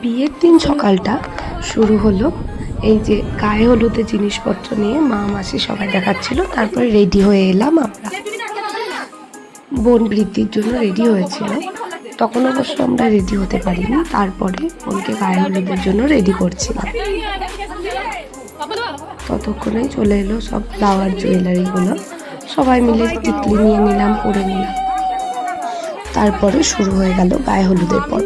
বিয়ের দিন সকালটা শুরু হলো এই যে গায়ে হলুদের জিনিসপত্র নিয়ে মা মাসি সবাই দেখাচ্ছিল। তারপরে রেডি হয়ে এলাম আমরা। বোন বৃদ্ধির জন্য রেডি হয়েছিল, তখন অবশ্য আমরা রেডি হতে পারিনি। তারপরে বোনকে গায়ে হলুদের জন্য রেডি করছিলাম। ততক্ষণে চলে এলো সব ফ্লাওয়ার জুয়েলারিগুলো, সবাই মিলে টিকলি নিয়ে নিলাম, পরে নিলাম। তারপরে শুরু হয়ে গেল গায়ে হলুদের পর।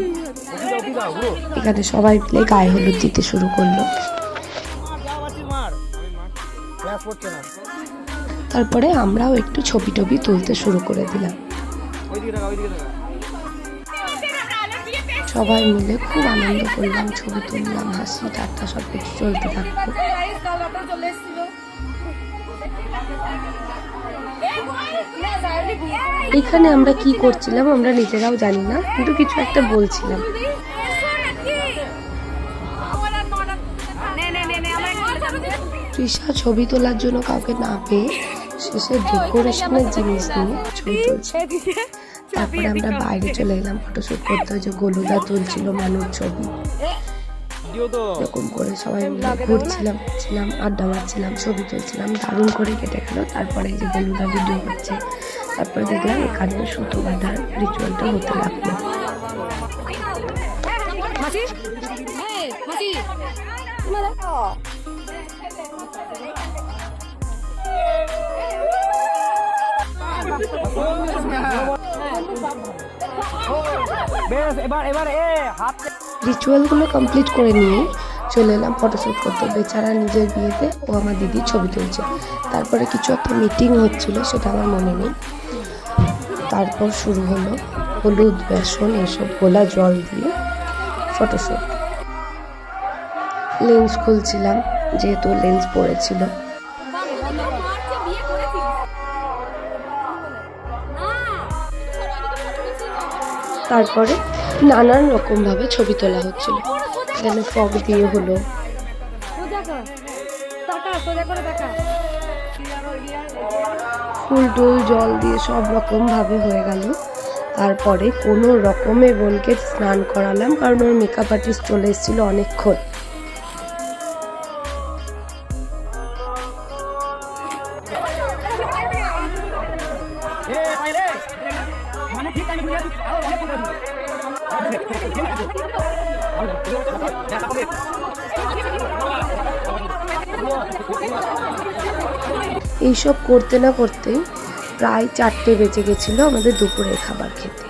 এখানে সবাই মিলে গায়ে হলুদ দিতে শুরু করলো। তারপরে আমরাও একটু ছবি টবি তুলতে শুরু করে দিলাম। সবাই মিলে খুব আনন্দ করলাম, ছবি তুললাম, হাসি ঠাট্টা সব কিছু চলতে থাকতো। এখানে আমরা কি করছিলাম আমরা নিজেরাও জানি না, কিন্তু কিছু একটা বলছিলাম। তৃষা ছবি তোলার জন্য কাউকে না পেয়ে শেষে ডেকোরেশনের জিনিস নিয়ে ছবি তুলছে। তারপরে আমরা বাইরে চলে এলাম ফটোশুট করতে। যে গোলুদা তুলছিল মানুষ ছবি, এরকম করে সবাই মিলে ঘুরছিলাম, আড্ডা মারছিলাম, ছবি তুলছিলাম। দারুণ করে কেটে গেল। তারপরে এই যে গোলুদা ভিডিও করছে। তারপরে দেখলাম এখানে সুতো বাঁধার রিচুয়ালটা হতে লাগলো। রিচুয়ালগুলো কমপ্লিট করে নিয়ে চলে এলাম ফটোশ্যুট করতে। বেচারা নিজের বিয়েতে ও আমার দিদির ছবি তুলছে। তারপরে কিছু একটা মিটিং হচ্ছিল, সেটা আমার মনে নেই। তারপর শুরু হলো হলুদ, বেসন এসব গোলা জল দিয়ে ফটোশ্যুট। লেন্স খুলছিলাম, যেহেতু লেন্স পড়েছিল। তারপরে নানান রকম ভাবে ছবি তোলা হচ্ছিল। এখানে ফগ দিয়ে হলো, ফুল টুল জল দিয়ে সব রকম ভাবে হয়ে গেল। তারপরে কোনো রকমে বোনকে স্নান করালাম, কারণ ওর মেকআপ আর্টিস্ট চলে এসেছিল অনেকক্ষণ। এইসব করতে না করতেই প্রায় 4টে বেজে গেছিল আমাদের দুপুরের খাবার খেতে।